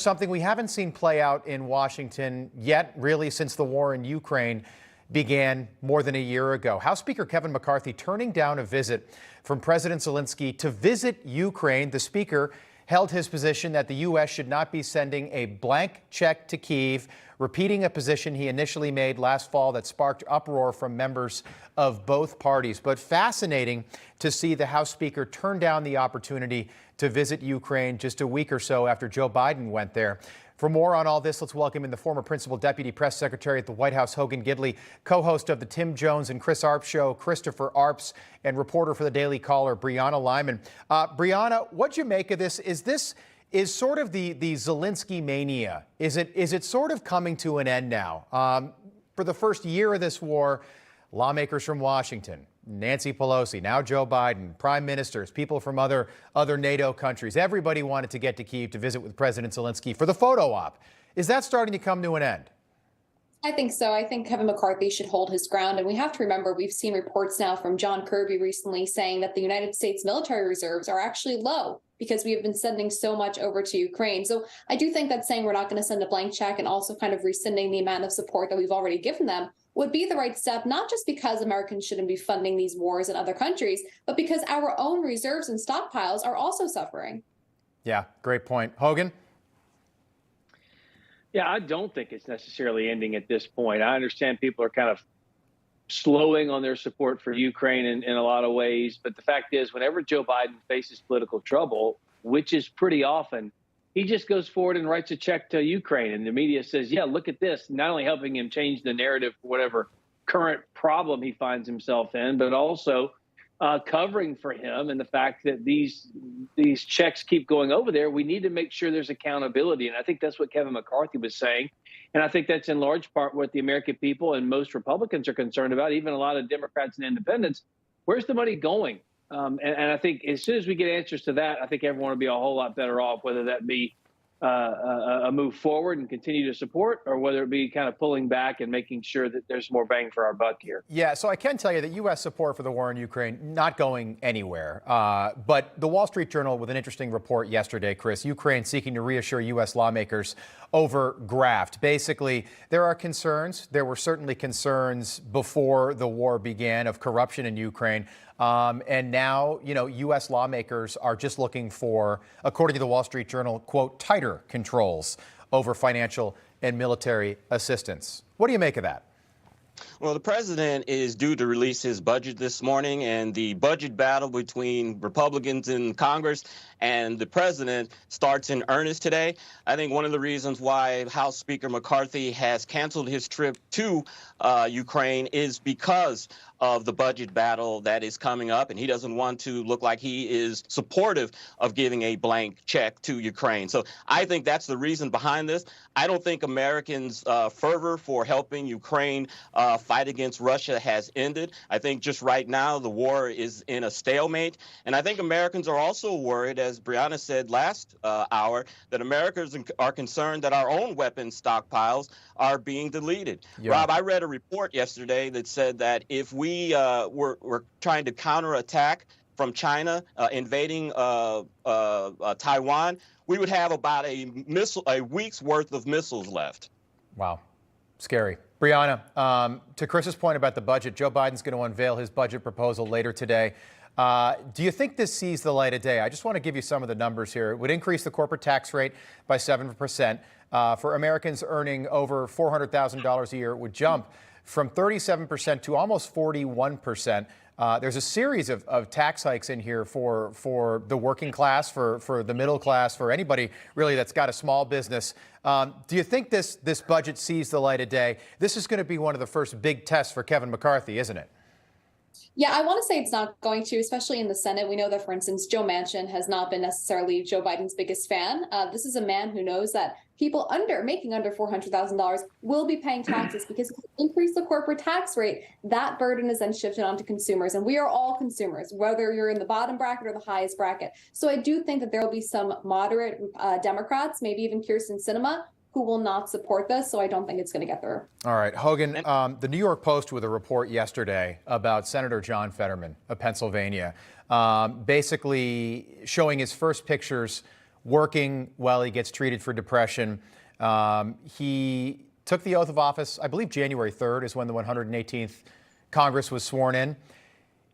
Something we haven't seen play out in Washington yet, really, since the war in Ukraine began more than a year ago. House Speaker Kevin McCarthy turning down a visit from President Zelensky to visit Ukraine. The speaker held his position that the U.S. should not be sending a blank check to Kyiv, repeating a position he initially made last fall that sparked uproar from members of both parties. But fascinating to see the House Speaker turn down the opportunity to visit Ukraine just a week or so after Joe Biden went there. For more on all this, let's welcome in the former Principal Deputy Press Secretary at the White House, Hogan Gidley, co-host of the Tim Jones and Chris Arps show, Christopher Arps, and reporter for the Daily Caller, Brianna Lyman. Brianna, what'd you make of this? Is sort of the Zelensky mania, is it sort of coming to an end now? For the first year of this war, lawmakers from Washington, Nancy Pelosi, now Joe Biden, prime ministers, people from other NATO countries, everybody wanted to get to Kyiv to visit with President Zelensky for the photo op. Is that starting to come to an end? I think so. I think Kevin McCarthy should hold his ground. And we have to remember, we've seen reports now from John Kirby recently saying that the United States military reserves are actually low because we have been sending so much over to Ukraine. So I do think that saying we're not going to send a blank check and also kind of rescinding the amount of support that we've already given them would be the right step, not just because Americans shouldn't be funding these wars in other countries, but because our own reserves and stockpiles are also suffering. Yeah, great point. Hogan? Yeah, I don't think it's necessarily ending at this point. I understand people are kind of slowing on their support for Ukraine in a lot of ways. But the fact is, whenever Joe Biden faces political trouble, which is pretty often, he just goes forward and writes a check to Ukraine. And the media says, yeah, look at this, not only helping him change the narrative for whatever current problem he finds himself in, but also covering for him and the fact that these checks keep going over there. We need to make sure there's accountability. And I think that's what Kevin McCarthy was saying. And I think that's in large part what the American people and most Republicans are concerned about, even a lot of Democrats and independents. Where's the money going? And I think as soon as we get answers to that, I think everyone will be a whole lot better off, whether that be a move forward and continue to support, or whether it be kind of pulling back and making sure that there's more bang for our buck here. Yeah, so I can tell you that U.S. support for the war in Ukraine not going anywhere. But the Wall Street Journal with an interesting report yesterday, Chris, Ukraine seeking to reassure U.S. lawmakers over graft. Basically, there are concerns. There were certainly concerns before the war began of corruption in Ukraine. And now, U.S. lawmakers are just looking for, according to the Wall Street Journal, quote, tighter controls over financial and military assistance. What do you make of that? Well, the president is due to release his budget this morning, and the budget battle between Republicans in Congress and the president starts in earnest today. I think one of the reasons why House Speaker McCarthy has canceled his trip to Ukraine is because of the budget battle that is coming up, and he doesn't want to look like he is supportive of giving a blank check to Ukraine. So I think that's the reason behind this. I don't think Americans' fervor for helping Ukraine fight against Russia has ended. I think just right now the war is in a stalemate, and I think Americans are also worried, as Brianna said last hour, that Americans are concerned that our own weapons stockpiles are being deleted. Yeah. Rob, I read a report yesterday that said that if we were trying to counterattack from China invading Taiwan, we would have about a week's worth of missiles left. Wow. Scary. Brianna, to Chris's point about the budget, Joe Biden's going to unveil his budget proposal later today. Do you think this sees the light of day? I just want to give you some of the numbers here. It would increase the corporate tax rate by 7%. For Americans earning over $400,000 a year, it would jump from 37% to almost 41%. There's a series of tax hikes in here for the working class, for the middle class, for anybody really that's got a small business. Do you think this budget sees the light of day? This is going to be one of the first big tests for Kevin McCarthy, isn't it? Yeah, I want to say it's not going to, especially in the Senate. We know that, for instance, Joe Manchin has not been necessarily Joe Biden's biggest fan. This is a man who knows that people making under $400,000 will be paying taxes because if you increase the corporate tax rate, that burden is then shifted onto consumers. And we are all consumers, whether you're in the bottom bracket or the highest bracket. So I do think that there will be some moderate Democrats, maybe even Kyrsten Sinema, who will not support this, so I don't think it's going to get through. All right, Hogan, the New York Post with a report yesterday about Senator John Fetterman of Pennsylvania, basically showing his first pictures working while he gets treated for depression. He took the oath of office, I believe January 3rd is when the 118th Congress was sworn in.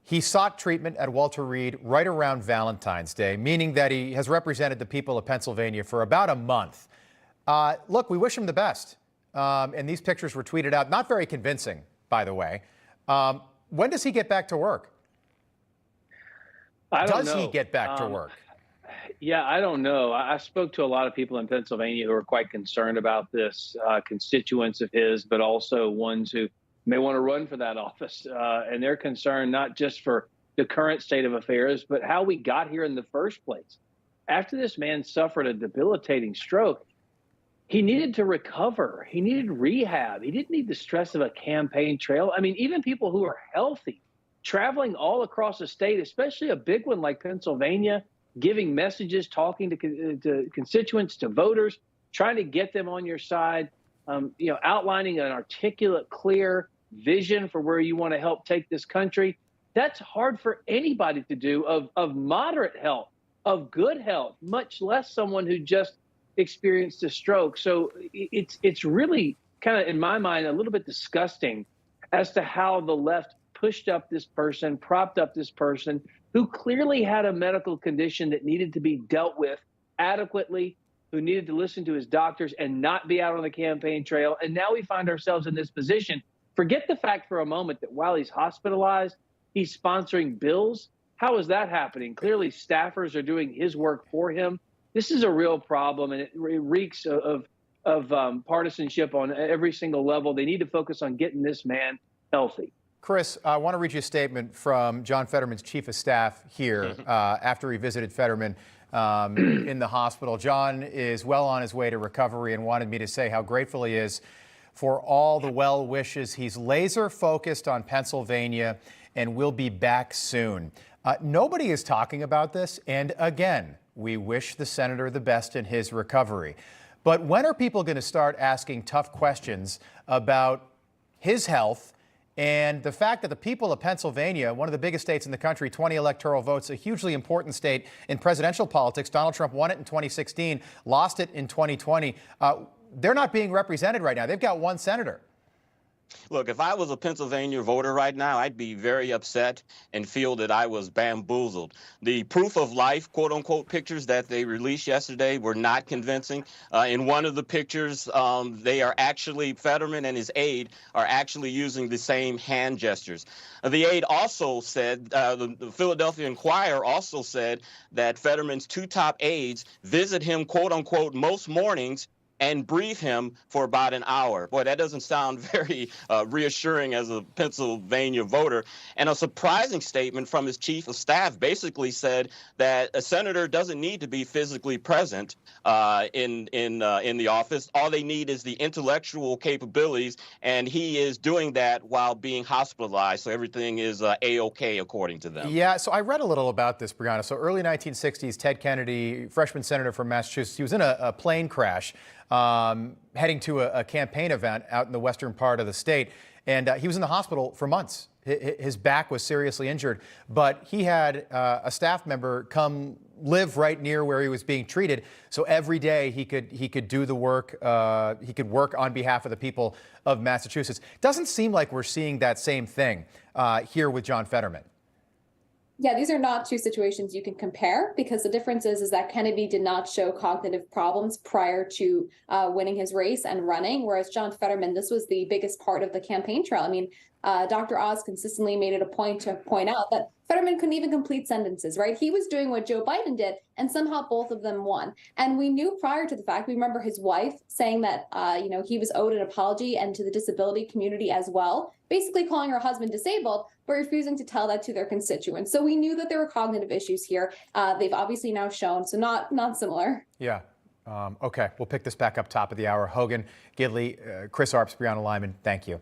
He sought treatment at Walter Reed right around Valentine's Day, meaning that he has represented the people of Pennsylvania for about a month. Look, we wish him the best. And these pictures were tweeted out, not very convincing, by the way. When does he get back to work? I don't know. Does he get back to work? Yeah, I don't know. I spoke to a lot of people in Pennsylvania who are quite concerned about this, constituents of his, but also ones who may want to run for that office. And they're concerned not just for the current state of affairs, but how we got here in the first place. After this man suffered a debilitating stroke, he needed to recover. He needed rehab. He didn't need the stress of a campaign trail. I mean, even people who are healthy, traveling all across the state, especially a big one like Pennsylvania, giving messages, talking to constituents, to voters, trying to get them on your side, outlining an articulate, clear vision for where you want to help take this country. That's hard for anybody to do of moderate health, of good health, much less someone who just experienced a stroke. So it's really kind of, in my mind, a little bit disgusting as to how the left pushed up this person, propped up this person who clearly had a medical condition that needed to be dealt with adequately, who needed to listen to his doctors and not be out on the campaign trail. And now we find ourselves in this position. Forget the fact for a moment that while he's hospitalized, he's sponsoring bills. How is that happening? Clearly, staffers are doing his work for him. This is a real problem, and it reeks of partisanship on every single level. They need to focus on getting this man healthy. Chris, I want to read you a statement from John Fetterman's chief of staff here after he visited Fetterman in the hospital. John is well on his way to recovery and wanted me to say how grateful he is for all the well wishes. He's laser focused on Pennsylvania and will be back soon. Nobody is talking about this. And again, we wish the senator the best in his recovery. But when are people going to start asking tough questions about his health and the fact that the people of Pennsylvania, one of the biggest states in the country, 20 electoral votes, a hugely important state in presidential politics. Donald Trump won it in 2016, lost it in 2020. They're not being represented right now. They've got one senator. Look, if I was a Pennsylvania voter right now, I'd be very upset and feel that I was bamboozled. The proof of life, quote unquote, pictures that they released yesterday were not convincing. In one of the pictures, they are actually, Fetterman and his aide are actually using the same hand gestures. The aide also said, the Philadelphia Inquirer also said that Fetterman's two top aides visit him, quote unquote, most mornings and brief him for about an hour. Boy, that doesn't sound very reassuring as a Pennsylvania voter. And a surprising statement from his chief of staff basically said that a senator doesn't need to be physically present in the office. All they need is the intellectual capabilities, and he is doing that while being hospitalized. So everything is A-OK according to them. Yeah, so I read a little about this, Brianna. So early 1960s, Ted Kennedy, freshman senator from Massachusetts, he was in a plane crash heading to a campaign event out in the western part of the state. And he was in the hospital for months. His back was seriously injured, but he had a staff member come live right near where he was being treated. So every day he could do the work. He could work on behalf of the people of Massachusetts. Doesn't seem like we're seeing that same thing here with John Fetterman. Yeah, these are not two situations you can compare, because the difference is that Kennedy did not show cognitive problems prior to winning his race and running, whereas John Fetterman, this was the biggest part of the campaign trail. I mean, Dr. Oz consistently made it a point to point out that Fetterman couldn't even complete sentences, right? He was doing what Joe Biden did, and somehow both of them won. And we knew prior to the fact, we remember his wife saying that, he was owed an apology, and to the disability community as well, basically calling her husband disabled, but refusing to tell that to their constituents. So we knew that there were cognitive issues here. They've obviously now shown, so not similar. Yeah. Okay, we'll pick this back up top of the hour. Hogan, Gidley, Chris Arps, Brianna Lyman, thank you.